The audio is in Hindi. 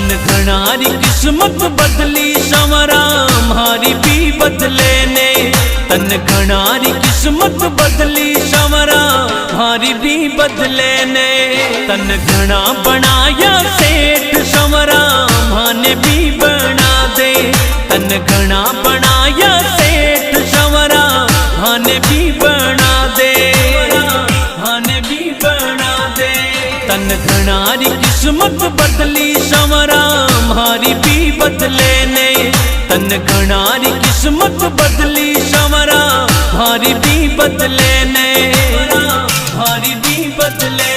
तन घणारी किस्मत बदली संवरा मारी भी बदले ने। तन घणारी किस्मत बदली संवरा मारी भी बदले ने। तन घना बनाया सेठ संवरा माने भी बना दे। तन घना बनाया सेठ संवरा माने भी बना दे। माने भी बना दे। तन घणारी किस्मत बदली संवरा मारी भी बदले ने। तन घणारी किस्मत बदली संवरा मारी भी बदले ने। मारी भी बदले